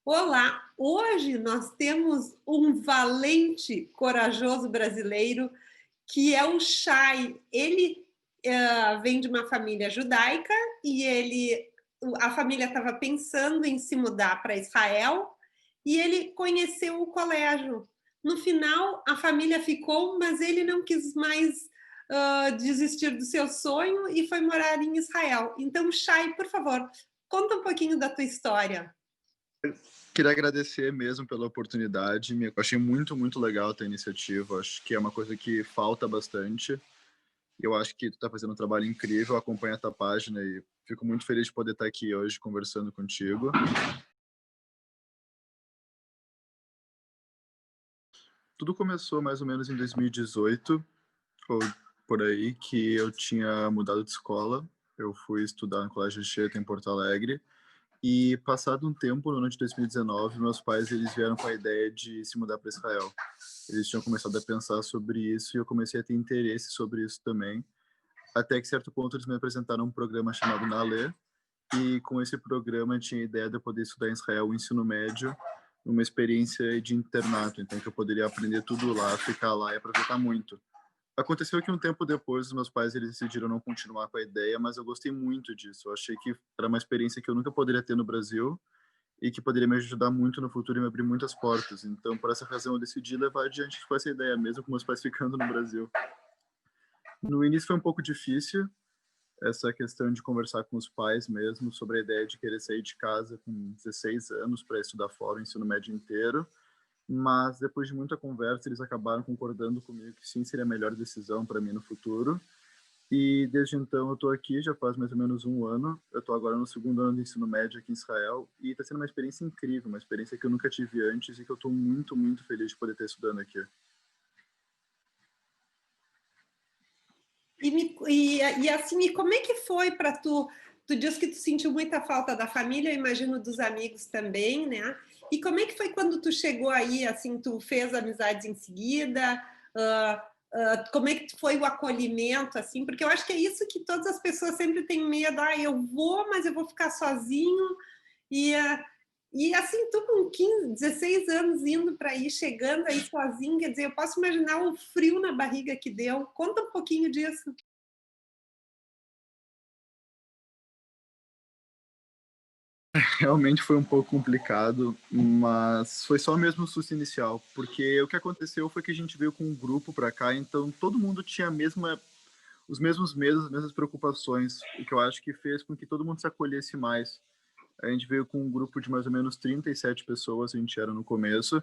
Olá, hoje nós temos um valente, corajoso brasileiro que é o Chay. Ele vem de uma família judaica e a família estava pensando em se mudar para Israel e ele conheceu o colégio. No final, a família ficou, mas ele não quis mais desistir do seu sonho e foi morar em Israel. Então, Chay, por favor, conta um pouquinho da tua história. Queria agradecer mesmo pela oportunidade. Eu achei muito, muito legal a tua iniciativa. Acho que é uma coisa que falta bastante. Eu acho que tu tá fazendo um trabalho incrível. Acompanho a tua página e fico muito feliz de poder estar aqui hoje conversando contigo. Tudo começou mais ou menos em 2018, ou por aí, que eu tinha mudado de escola. Eu fui estudar no Colégio Anchieta em Porto Alegre. E passado um tempo, no ano de 2019, meus pais eles vieram com a ideia de se mudar para Israel. Eles tinham começado a pensar sobre isso e eu comecei a ter interesse sobre isso também. Até que certo ponto eles me apresentaram um programa chamado Nalê e com esse programa tinha a ideia de eu poder estudar em Israel o ensino médio, uma experiência de internato, então que eu poderia aprender tudo lá, ficar lá e aproveitar muito. Aconteceu que um tempo depois os meus pais eles decidiram não continuar com a ideia, mas eu gostei muito disso. Eu achei que era uma experiência que eu nunca poderia ter no Brasil e que poderia me ajudar muito no futuro e me abrir muitas portas. Então, por essa razão, eu decidi levar adiante com essa ideia, mesmo com meus pais ficando no Brasil. No início foi um pouco difícil, essa questão de conversar com os pais mesmo sobre a ideia de querer sair de casa com 16 anos para estudar fora o ensino médio inteiro, mas depois de muita conversa, eles acabaram concordando comigo que sim, seria a melhor decisão para mim no futuro. E desde então eu estou aqui, já faz mais ou menos um ano. Eu estou agora no segundo ano de ensino médio aqui em Israel e está sendo uma experiência incrível, uma experiência que eu nunca tive antes e que eu estou muito, muito feliz de poder estar estudando aqui. Assim, e como é que foi para tu? Tu disse que tu sentiu muita falta da família, eu imagino dos amigos também, né? E como é que foi quando tu chegou aí, assim, tu fez amizades em seguida? Como é que foi o acolhimento, assim? Porque eu acho que é isso que todas as pessoas sempre têm medo. Ah, eu vou, mas eu vou ficar sozinho. E, e assim, tu com 15, 16 anos indo para aí, chegando aí sozinho, quer dizer, eu posso imaginar o frio na barriga que deu. Conta um pouquinho disso. Realmente foi um pouco complicado, mas foi só mesmo o susto inicial, porque o que aconteceu foi que a gente veio com um grupo para cá, então todo mundo tinha os mesmos medos, as mesmas preocupações, o que eu acho que fez com que todo mundo se acolhesse mais. A gente veio com um grupo de mais ou menos 37 pessoas, a gente era no começo,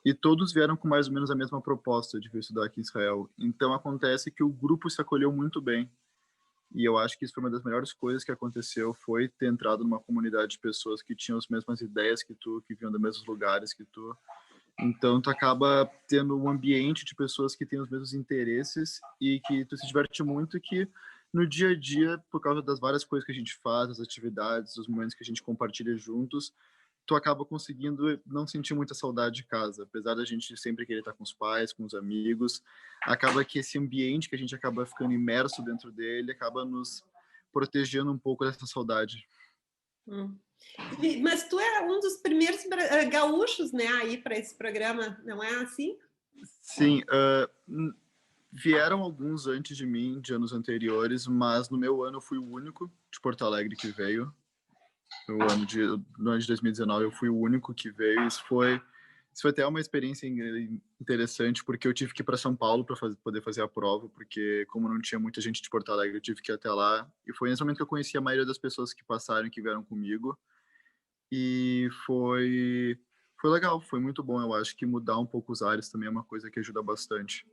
e todos vieram com mais ou menos a mesma proposta de vir estudar aqui em Israel. Então acontece que o grupo se acolheu muito bem. E eu acho que isso foi uma das melhores coisas que aconteceu, foi ter entrado numa comunidade de pessoas que tinham as mesmas ideias que tu, que vinham dos mesmos lugares que tu. Então tu acaba tendo um ambiente de pessoas que têm os mesmos interesses e que tu se diverte muito e que no dia a dia, por causa das várias coisas que a gente faz, as atividades, os momentos que a gente compartilha juntos, tu acaba conseguindo não sentir muita saudade de casa, apesar da gente sempre querer estar com os pais, com os amigos, acaba que esse ambiente que a gente acaba ficando imerso dentro dele acaba nos protegendo um pouco dessa saudade. Hum. Mas tu é um dos primeiros gaúchos, né, aí para esse programa, não é assim? Sim, vieram alguns antes de mim, de anos anteriores, mas no meu ano eu fui o único de Porto Alegre que veio. No ano de 2019 eu fui o único que veio. Isso foi até uma experiência interessante, porque eu tive que ir para São Paulo para poder fazer a prova, porque como não tinha muita gente de Porto Alegre, eu tive que ir até lá. E foi nesse momento que eu conheci a maioria das pessoas que passaram, que vieram comigo. E foi legal, foi muito bom. Eu acho que mudar um pouco os ares também é uma coisa que ajuda bastante.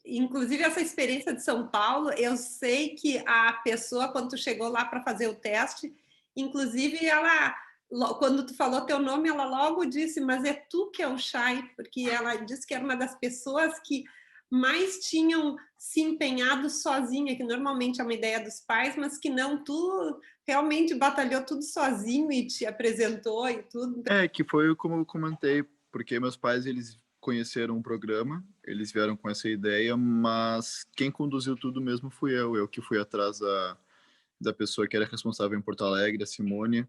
Inclusive, essa experiência de São Paulo, eu sei que a pessoa, quando tu chegou lá para fazer o teste, inclusive ela, quando tu falou teu nome, ela logo disse, mas é tu que é o Chay, porque ela disse que era uma das pessoas que mais tinham se empenhado sozinha, que normalmente é uma ideia dos pais, mas que não, tu realmente batalhou tudo sozinho e te apresentou e tudo. É, que foi como eu comentei, porque meus pais, eles conheceram o programa, eles vieram com essa ideia, mas quem conduziu tudo mesmo fui eu que fui atrás da pessoa que era responsável em Porto Alegre, a Simone,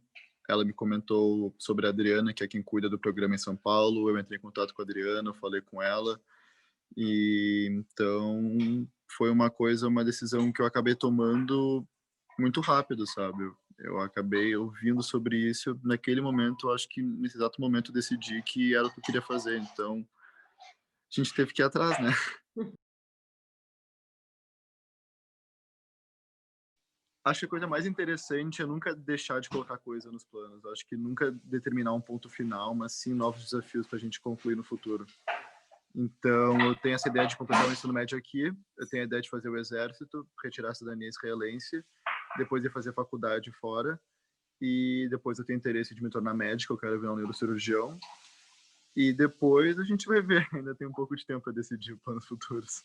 ela me comentou sobre a Adriana, que é quem cuida do programa em São Paulo. Eu entrei em contato com a Adriana, falei com ela. E então foi uma decisão que eu acabei tomando muito rápido, sabe? Eu acabei ouvindo sobre isso naquele momento, acho que nesse exato momento eu decidi que era o que eu queria fazer. Então a gente teve que ir atrás, né? Acho que a coisa mais interessante é nunca deixar de colocar coisa nos planos. Acho que nunca determinar um ponto final, mas sim novos desafios para a gente concluir no futuro. Então, eu tenho essa ideia de completar o ensino médio aqui, eu tenho a ideia de fazer o exército, retirar a cidadania israelense, depois de fazer faculdade fora, e depois eu tenho interesse de me tornar médico, eu quero virar um neurocirurgião, e depois a gente vai ver, ainda tem um pouco de tempo para decidir planos futuros.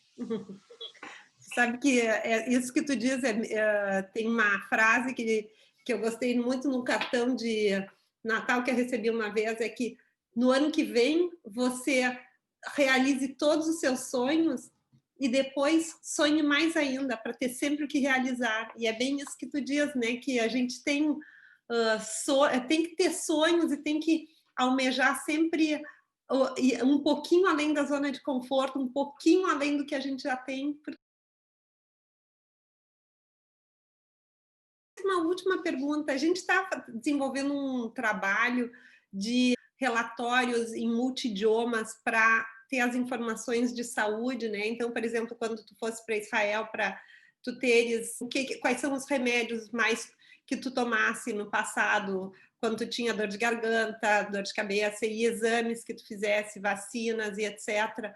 Sabe que isso que tu diz, tem uma frase que eu gostei muito no cartão de Natal que eu recebi uma vez, é que no ano que vem você realize todos os seus sonhos e depois sonhe mais ainda, para ter sempre o que realizar. E é bem isso que tu diz, né? Que a gente tem que ter sonhos e tem que almejar sempre um pouquinho além da zona de conforto, um pouquinho além do que a gente já tem. Uma última pergunta. A gente está desenvolvendo um trabalho de relatórios em multidiomas para ter as informações de saúde, né? Então, por exemplo, quando tu fosse para Israel, para tu teres quais são os remédios mais que tu tomasse no passado, quando tu tinha dor de garganta, dor de cabeça, e exames que tu fizesse, vacinas e etc.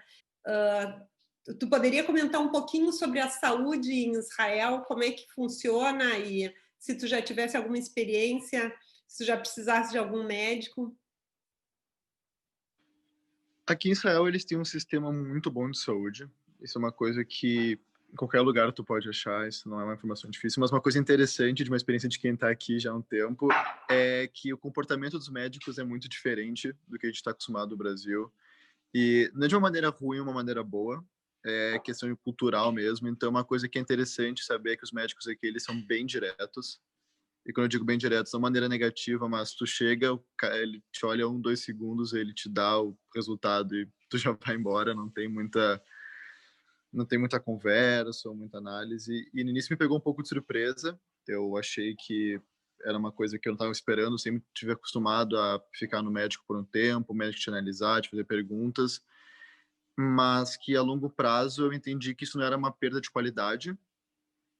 Tu poderia comentar um pouquinho sobre a saúde em Israel, como é que funciona e se tu já tivesse alguma experiência, se tu já precisasse de algum médico? Aqui em Israel eles têm um sistema muito bom de saúde. Isso é uma coisa que em qualquer lugar tu pode achar, isso não é uma informação difícil, mas uma coisa interessante de uma experiência de quem está aqui já há um tempo é que o comportamento dos médicos é muito diferente do que a gente está acostumado no Brasil. E não é de uma maneira ruim, uma maneira boa, é questão cultural mesmo. Então, uma coisa que é interessante saber é que os médicos aqui, eles são bem diretos. E quando eu digo bem diretos, não de maneira negativa, mas tu chega, ele te olha 1, 2 segundos, ele te dá o resultado e tu já vai embora, não tem muita conversa ou muita análise. E no início me pegou um pouco de surpresa. Eu achei que era uma coisa que eu não estava esperando, sempre tive acostumado a ficar no médico por um tempo, o médico te analisar, te fazer perguntas, mas que a longo prazo eu entendi que isso não era uma perda de qualidade,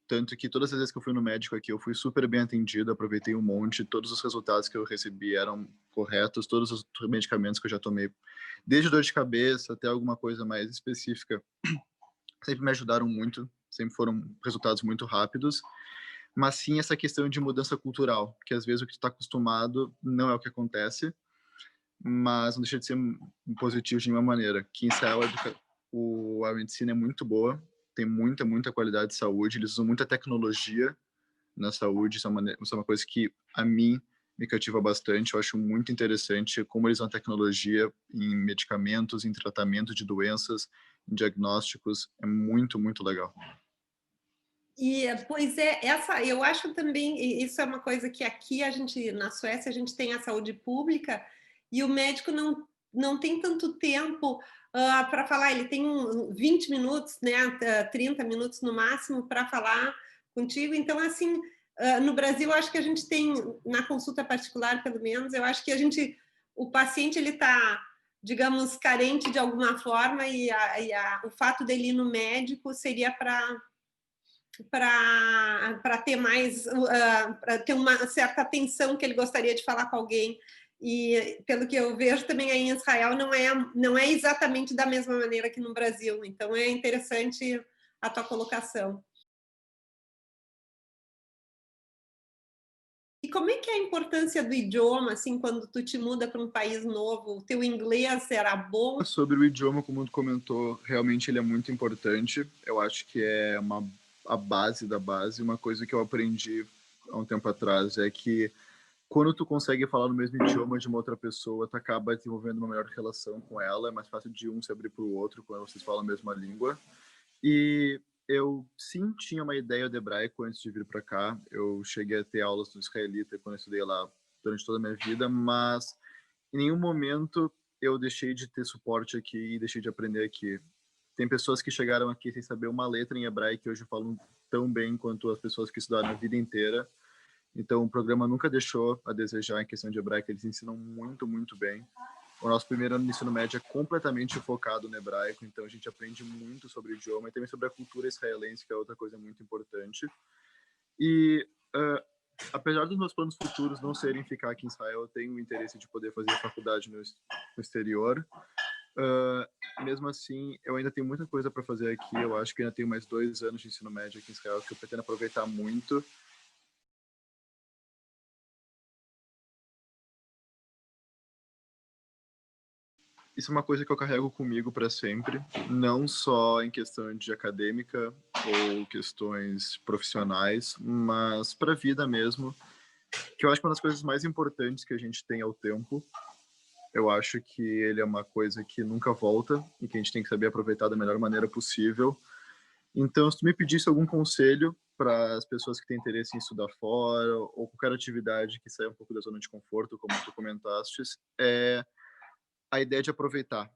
tanto que todas as vezes que eu fui no médico aqui, eu fui super bem atendido, aproveitei um monte, todos os resultados que eu recebi eram corretos, todos os medicamentos que eu já tomei, desde dor de cabeça até alguma coisa mais específica, sempre me ajudaram muito, sempre foram resultados muito rápidos, mas sim essa questão de mudança cultural, que às vezes o que tu está acostumado não é o que acontece, mas não deixa de ser positivo de nenhuma maneira. Que em Israel a medicina é muito boa, tem muita, muita qualidade de saúde, eles usam muita tecnologia na saúde, isso é uma coisa que a mim me cativa bastante, eu acho muito interessante como eles usam tecnologia em medicamentos, em tratamento de doenças, em diagnósticos, é muito, muito legal. E, pois é, eu acho também, isso é uma coisa que aqui na Suécia, a gente tem a saúde pública e o médico não tem tanto tempo para falar, ele tem 20 minutos, né, 30 minutos no máximo para falar contigo. Então, assim, no Brasil, eu acho que a gente tem, na consulta particular, pelo menos, eu acho que o paciente, ele está, digamos, carente de alguma forma o fato dele ir no médico seria para ter mais, para ter uma certa atenção que ele gostaria de falar com alguém. E pelo que eu vejo também aí em Israel não é exatamente da mesma maneira que no Brasil. Então é interessante a tua colocação. E como é que é a importância do idioma, assim, quando tu te muda para um país novo? O teu inglês era bom? Sobre o idioma, como tu comentou, realmente ele é muito importante. Eu acho que é a base da base. Uma coisa que eu aprendi há um tempo atrás é que quando tu consegue falar no mesmo idioma de uma outra pessoa, tu acaba desenvolvendo uma melhor relação com ela. É mais fácil de um se abrir para o outro quando vocês falam a mesma língua. E eu sim tinha uma ideia de hebraico antes de vir para cá. Eu cheguei a ter aulas do israelita quando eu estudei lá durante toda a minha vida, mas em nenhum momento eu deixei de ter suporte aqui e deixei de aprender aqui. Tem pessoas que chegaram aqui sem saber uma letra em hebraico e hoje falam tão bem quanto as pessoas que estudaram a vida inteira. Então, o programa nunca deixou a desejar em questão de hebraico, eles ensinam muito, muito bem. O nosso primeiro ano de ensino médio é completamente focado no hebraico, então a gente aprende muito sobre o idioma e também sobre a cultura israelense, que é outra coisa muito importante. E, apesar dos meus planos futuros não serem ficar aqui em Israel, eu tenho o interesse de poder fazer faculdade no exterior. Mesmo assim, eu ainda tenho muita coisa para fazer aqui. Eu acho que ainda tenho mais 2 anos de ensino médio aqui em Israel, que eu pretendo aproveitar muito. Isso é uma coisa que eu carrego comigo para sempre, não só em questão de acadêmica ou questões profissionais, mas para a vida mesmo, que eu acho que uma das coisas mais importantes que a gente tem é o tempo. Eu acho que ele é uma coisa que nunca volta e que a gente tem que saber aproveitar da melhor maneira possível. Então, se tu me pedisse algum conselho para as pessoas que têm interesse em estudar fora ou qualquer atividade que saia um pouco da zona de conforto, como tu comentaste, é a ideia de aproveitar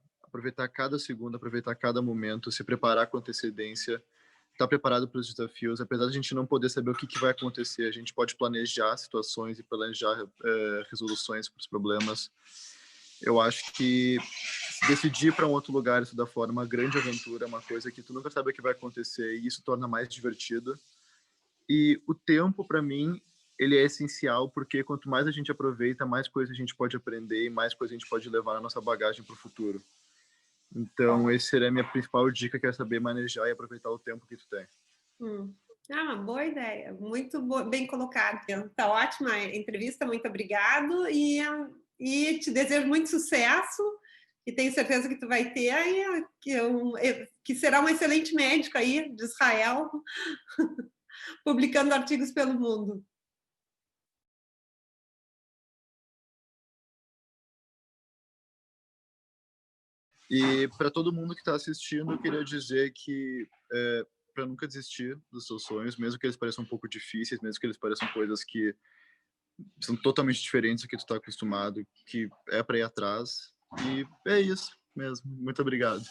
cada segundo, aproveitar cada momento, se preparar com antecedência, estar preparado para os desafios. Apesar de a gente não poder saber o que vai acontecer, a gente pode planejar situações e planejar resoluções para os problemas. Eu acho que se decidir para um outro lugar estudar fora é uma grande aventura, é uma coisa que tu nunca sabe o que vai acontecer e isso torna mais divertido. E o tempo, para mim, ele é essencial, porque quanto mais a gente aproveita, mais coisas a gente pode aprender e mais coisas a gente pode levar na nossa bagagem para o futuro. Então, essa seria a minha principal dica, que é saber manejar e aproveitar o tempo que tu tem. Uma boa ideia, muito bem colocado. Tá ótima a entrevista, muito obrigado e te desejo muito sucesso e tenho certeza que tu vai ter aí, que será um excelente médico aí de Israel, publicando artigos pelo mundo. E para todo mundo que está assistindo, eu queria dizer que para nunca desistir dos seus sonhos, mesmo que eles pareçam um pouco difíceis, mesmo que eles pareçam coisas que são totalmente diferentes do que tu está acostumado, que é para ir atrás. E é isso mesmo. Muito obrigado.